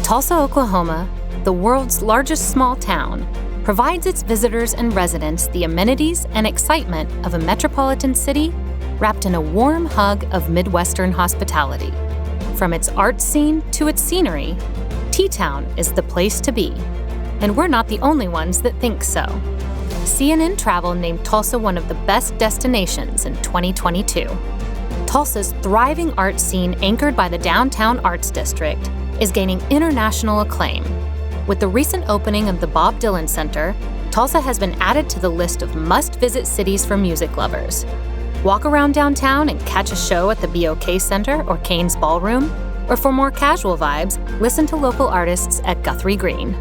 Tulsa, Oklahoma, the world's largest small town, provides its visitors and residents the amenities and excitement of a metropolitan city wrapped in a warm hug of Midwestern hospitality. From its art scene to its scenery, T-Town is the place to be. And we're not the only ones that think so. CNN Travel named Tulsa one of the best destinations in 2022. Tulsa's thriving art scene, anchored by the Downtown Arts District, is gaining international acclaim. With the recent opening of the Bob Dylan Center, Tulsa has been added to the list of must-visit cities for music lovers. Walk around downtown and catch a show at the BOK Center or Kane's Ballroom, or for more casual vibes, listen to local artists at Guthrie Green.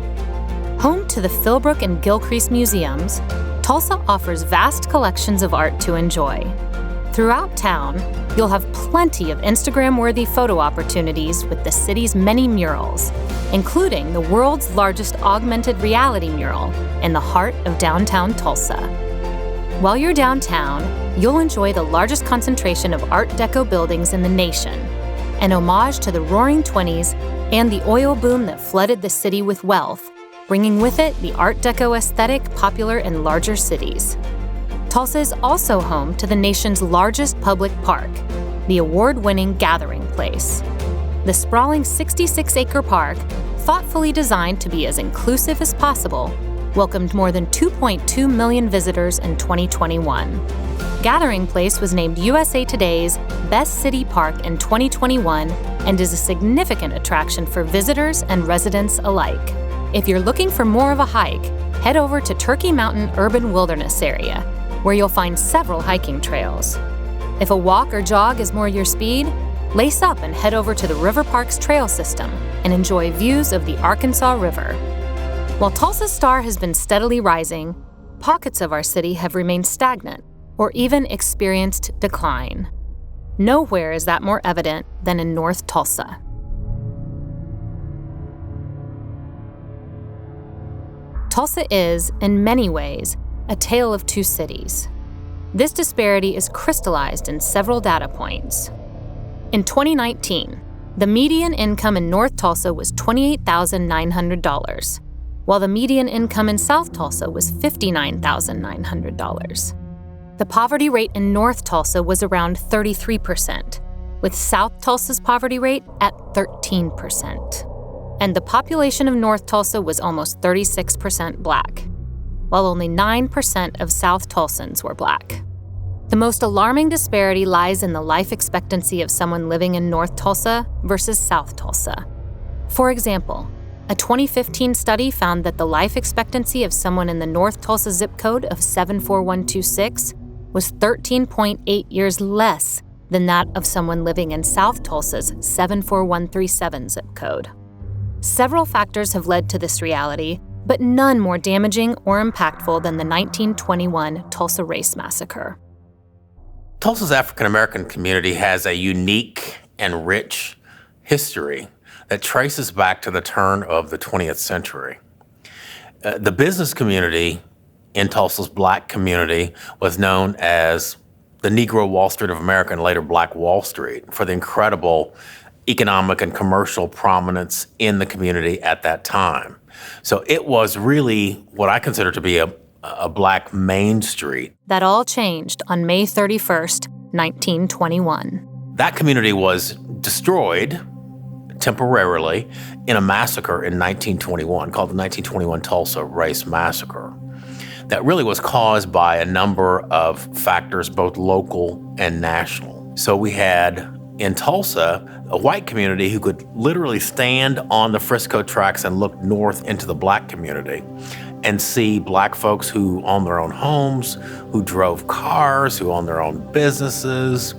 Home to the Philbrook and Gilcrease Museums, Tulsa offers vast collections of art to enjoy. Throughout town, you'll have plenty of Instagram-worthy photo opportunities with the city's many murals, including the world's largest augmented reality mural in the heart of downtown Tulsa. While you're downtown, you'll enjoy the largest concentration of Art Deco buildings in the nation, an homage to the Roaring '20s and the oil boom that flooded the city with wealth, bringing with it the Art Deco aesthetic popular in larger cities. Tulsa is also home to the nation's largest public park, the award-winning Gathering Place. The sprawling 66-acre park, thoughtfully designed to be as inclusive as possible, welcomed more than 2.2 million visitors in 2021. Gathering Place was named USA Today's Best City Park in 2021 and is a significant attraction for visitors and residents alike. If you're looking for more of a hike, head over to Turkey Mountain Urban Wilderness Area, where you'll find several hiking trails. If a walk or jog is more your speed, lace up and head over to the River Parks Trail System and enjoy views of the Arkansas River. While Tulsa's star has been steadily rising, pockets of our city have remained stagnant or even experienced decline. Nowhere is that more evident than in North Tulsa. Tulsa is, in many ways, a tale of two cities. This disparity is crystallized in several data points. In 2019, the median income in North Tulsa was $28,900, while the median income in South Tulsa was $59,900. The poverty rate in North Tulsa was around 33%, with South Tulsa's poverty rate at 13%. And the population of North Tulsa was almost 36% Black, while only 9% of South Tulsans were Black. The most alarming disparity lies in the life expectancy of someone living in North Tulsa versus South Tulsa. For example, a 2015 study found that the life expectancy of someone in the North Tulsa zip code of 74126 was 13.8 years less than that of someone living in South Tulsa's 74137 zip code. Several factors have led to this reality, but none more damaging or impactful than the 1921 Tulsa Race Massacre. Tulsa's African American community has a unique and rich history that traces back to the turn of the 20th century. The business community in Tulsa's Black community was known as the Negro Wall Street of America and later Black Wall Street for the incredible economic and commercial prominence in the community at that time. So it was really what I consider to be a Black Main Street. That all changed on May 31st, 1921. That community was destroyed temporarily in a massacre in 1921 called the 1921 Tulsa Race Massacre. That really was caused by a number of factors, both local and national. So we had in Tulsa, a white community who could literally stand on the Frisco tracks and look north into the Black community and see Black folks who owned their own homes, who drove cars, who owned their own businesses.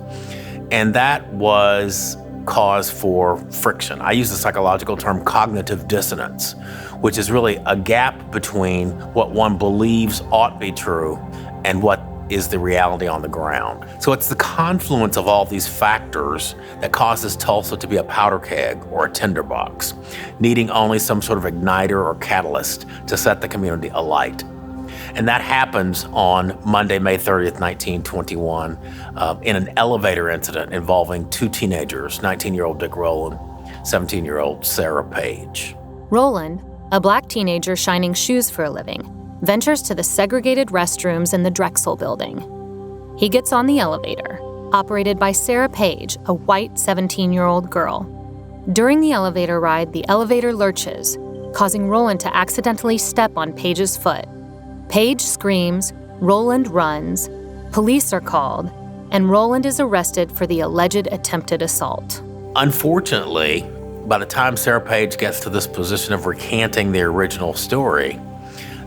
And that was cause for friction. I use the psychological term cognitive dissonance, which is really a gap between what one believes ought be true and what is the reality on the ground. So it's the confluence of all these factors that causes Tulsa to be a powder keg or a tinderbox, needing only some sort of igniter or catalyst to set the community alight. And that happens on Monday, May 30th, 1921, in an elevator incident involving two teenagers, 19-year-old Dick Rowland, 17-year-old Sarah Page. Roland, a Black teenager shining shoes for a living, ventures to the segregated restrooms in the Drexel building. He gets on the elevator, operated by Sarah Page, a white 17-year-old girl. During the elevator ride, the elevator lurches, causing Roland to accidentally step on Page's foot. Page screams, Roland runs, police are called, and Roland is arrested for the alleged attempted assault. Unfortunately, by the time Sarah Page gets to this position of recanting the original story,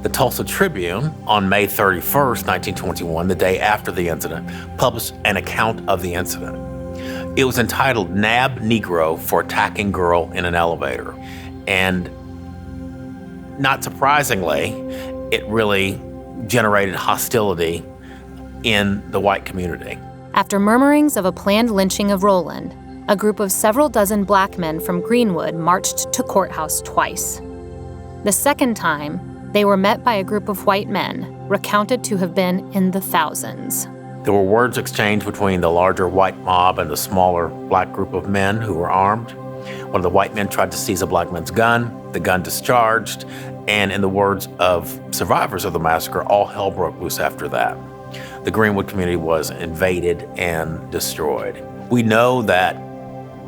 the Tulsa Tribune, on May 31st, 1921, the day after the incident, published an account of the incident. It was entitled "Nab Negro for Attacking Girl in an Elevator." And not surprisingly, it really generated hostility in the white community. After murmurings of a planned lynching of Roland, a group of several dozen Black men from Greenwood marched to courthouse twice. The second time, they were met by a group of white men, recounted to have been in the thousands. There were words exchanged between the larger white mob and the smaller Black group of men who were armed. One of the white men tried to seize a Black man's gun. The gun discharged, and in the words of survivors of the massacre, all hell broke loose after that. The Greenwood community was invaded and destroyed. We know that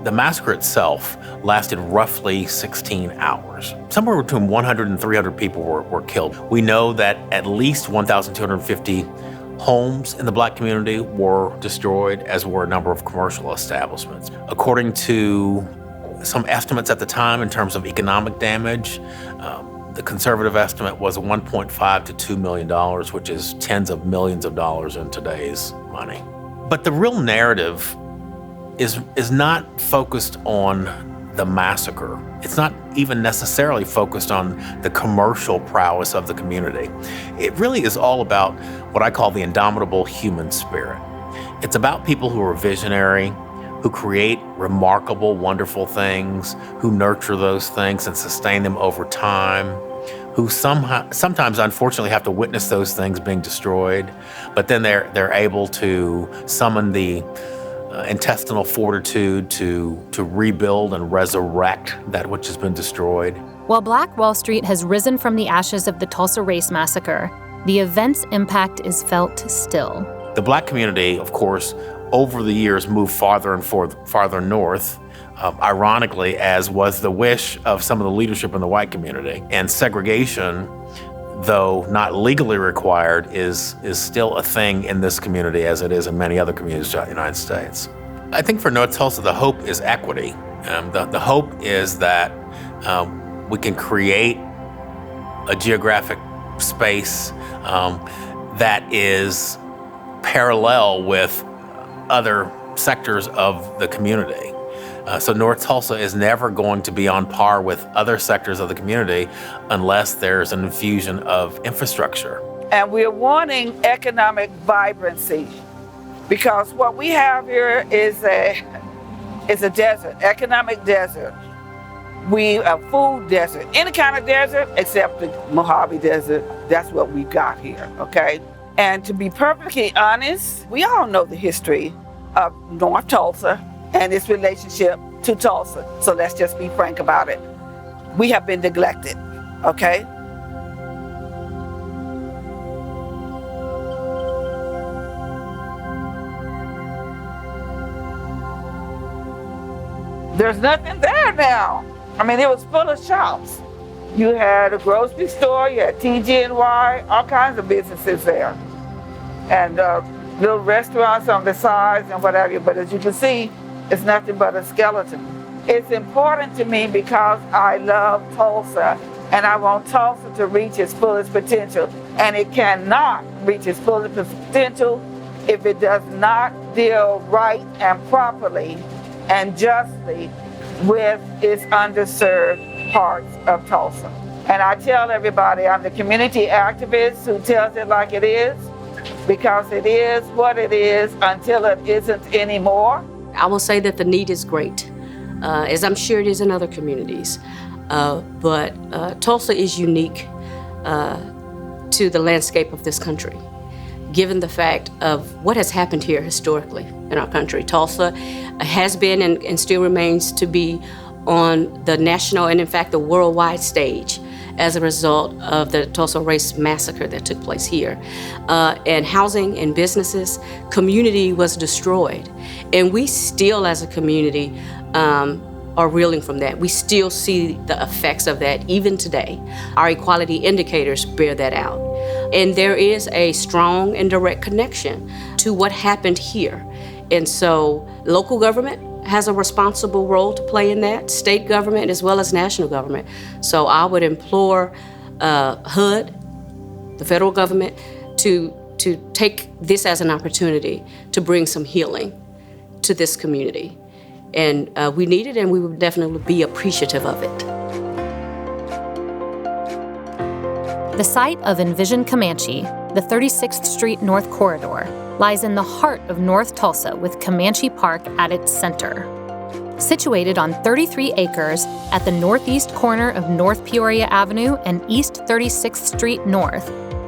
the massacre itself lasted roughly 16 hours. Somewhere between 100 and 300 people were killed. We know that at least 1,250 homes in the Black community were destroyed, as were a number of commercial establishments. According to some estimates at the time in terms of economic damage, the conservative estimate was $1.5 to $2 million, which is tens of millions of dollars in today's money. But the real narrative is not focused on the massacre. It's not even necessarily focused on the commercial prowess of the community. It really is all about what I call the indomitable human spirit. It's about people who are visionary, who create remarkable, wonderful things, who nurture those things and sustain them over time, who sometimes unfortunately have to witness those things being destroyed, but then they're able to summon the intestinal fortitude to rebuild and resurrect that which has been destroyed. While Black Wall Street has risen from the ashes of the Tulsa Race Massacre, the event's impact is felt still. The Black community, of course, over the years moved farther and farther north, ironically, as was the wish of some of the leadership in the white community. And segregation, though not legally required, is still a thing in this community as it is in many other communities throughout the United States. I think for North Tulsa, the hope is equity. The hope is that we can create a geographic space that is parallel with other sectors of the community. So North Tulsa is never going to be on par with other sectors of the community unless there's an infusion of infrastructure. And we're wanting economic vibrancy, because what we have here is a desert, economic desert. We a food desert, any kind of desert except the Mojave Desert. That's what we've got here, okay? And to be perfectly honest, we all know the history of North Tulsa and its relationship to Tulsa. So let's just be frank about it. We have been neglected, okay? There's nothing there now. I mean, it was full of shops. You had a grocery store, you had TG&Y, all kinds of businesses there. And little restaurants on the sides and whatever, but as you can see, it's nothing but a skeleton. It's important to me because I love Tulsa and I want Tulsa to reach its fullest potential. And it cannot reach its fullest potential if it does not deal right and properly and justly with its underserved parts of Tulsa. And I tell everybody I'm the community activist who tells it like it is, because it is what it is until it isn't anymore. I will say that the need is great, as I'm sure it is in other communities. But Tulsa is unique to the landscape of this country, given the fact of what has happened here historically in our country. Tulsa has been and still remains to be on the national and, in fact, the worldwide stage as a result of the Tulsa Race Massacre that took place here. And housing and businesses, community was destroyed. And we still, as a community, are reeling from that. We still see the effects of that even today. Our equality indicators bear that out. And there is a strong and direct connection to what happened here. And so local government has a responsible role to play in that, state government as well as national government. So I would implore HUD, the federal government, to take this as an opportunity to bring some healing to this community. And we need it, and we would definitely be appreciative of it. The site of Envision Comanche, the 36th Street North Corridor, lies in the heart of North Tulsa with Comanche Park at its center. Situated on 33 acres at the northeast corner of North Peoria Avenue and East 36th Street North,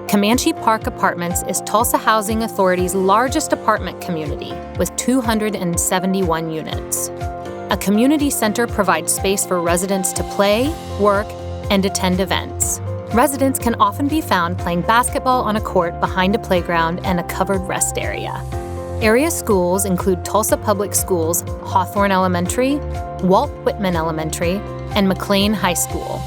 Comanche Park Apartments is Tulsa Housing Authority's largest apartment community with 271 units. A community center provides space for residents to play, work, and attend events. Residents can often be found playing basketball on a court behind a playground and a covered rest area. Area schools include Tulsa Public Schools, Hawthorne Elementary, Walt Whitman Elementary, and McLean High School.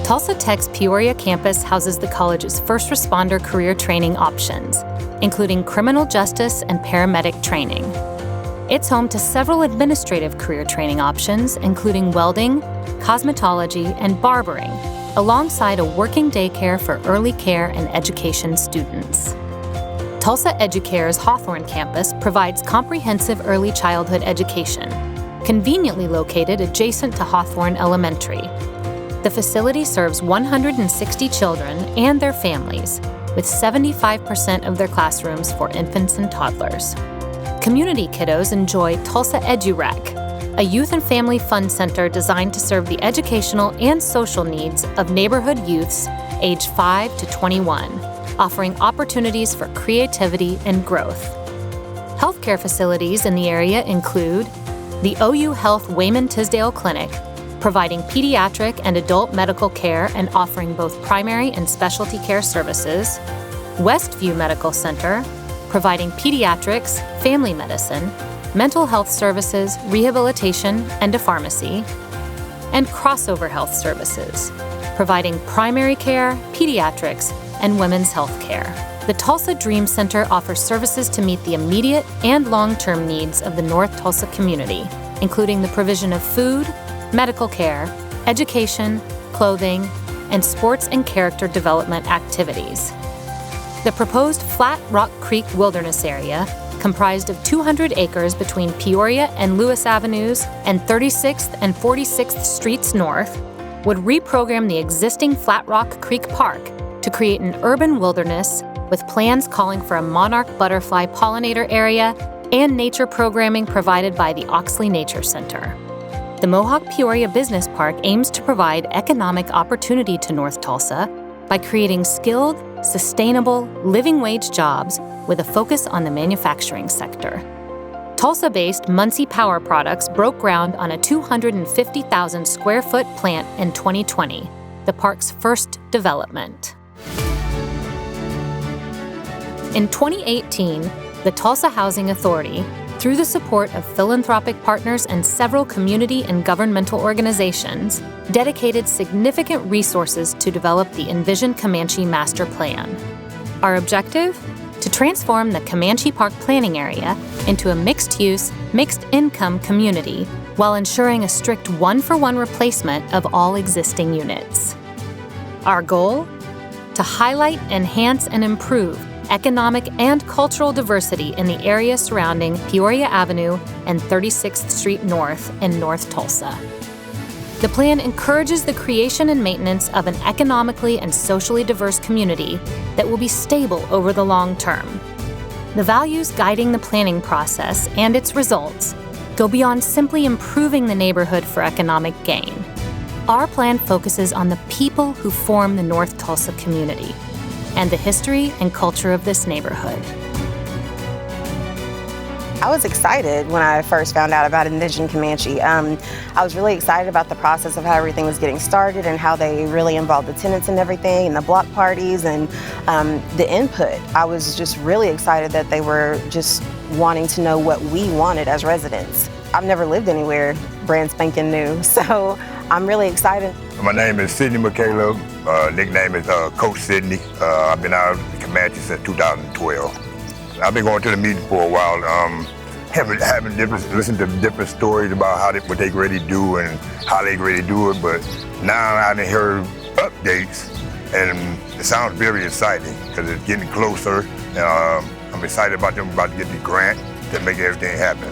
Tulsa Tech's Peoria campus houses the college's first responder career training options, including criminal justice and paramedic training. It's home to several administrative career training options, including welding, cosmetology, and barbering, alongside a working daycare for early care and education students. Tulsa Educare's Hawthorne campus provides comprehensive early childhood education, conveniently located adjacent to Hawthorne Elementary. The facility serves 160 children and their families, with 75% of their classrooms for infants and toddlers. Community kiddos enjoy Tulsa EduRec, a youth and family fun center designed to serve the educational and social needs of neighborhood youths aged 5 to 21, offering opportunities for creativity and growth. Healthcare facilities in the area include the OU Health Wayman Tisdale Clinic, providing pediatric and adult medical care and offering both primary and specialty care services, Westview Medical Center, providing pediatrics, family medicine, mental health services, rehabilitation, and a pharmacy, and Crossover Health Services, providing primary care, pediatrics, and women's health care. The Tulsa Dream Center offers services to meet the immediate and long-term needs of the North Tulsa community, including the provision of food, medical care, education, clothing, and sports and character development activities. The proposed Flat Rock Creek Wilderness Area, comprised of 200 acres between Peoria and Lewis Avenues and 36th and 46th Streets North, would reprogram the existing Flat Rock Creek Park to create an urban wilderness with plans calling for a monarch butterfly pollinator area and nature programming provided by the Oxley Nature Center. The Mohawk Peoria Business Park aims to provide economic opportunity to North Tulsa by creating skilled, sustainable, living wage jobs with a focus on the manufacturing sector. Tulsa-based Muncie Power Products broke ground on a 250,000 square foot plant in 2020, the park's first development. In 2018, the Tulsa Housing Authority, through the support of philanthropic partners and several community and governmental organizations, dedicated significant resources to develop the Envision Comanche Master Plan. Our objective? To transform the Comanche Park planning area into a mixed-use, mixed-income community while ensuring a strict one-for-one replacement of all existing units. Our goal? To highlight, enhance, and improve economic and cultural diversity in the area surrounding Peoria Avenue and 36th Street North in North Tulsa. The plan encourages the creation and maintenance of an economically and socially diverse community that will be stable over the long term. The values guiding the planning process and its results go beyond simply improving the neighborhood for economic gain. Our plan focuses on the people who form the North Tulsa community and the history and culture of this neighborhood. I was excited when I first found out about Envision Comanche. I was really excited about the process of how everything was getting started and how they really involved the tenants and everything and the block parties and the input. I was just really excited that they were just wanting to know what we wanted as residents. I've never lived anywhere brand spanking new, so I'm really excited. My name is Sidney McCaleb. Nickname is Coach Sidney. I've been out in Comanche since 2012. I've been going to the meeting for a while, listened to different stories about what they really do and how they really do it, but now I done heard updates and it sounds very exciting because it's getting closer and I'm excited about them about to get the grant to make everything happen.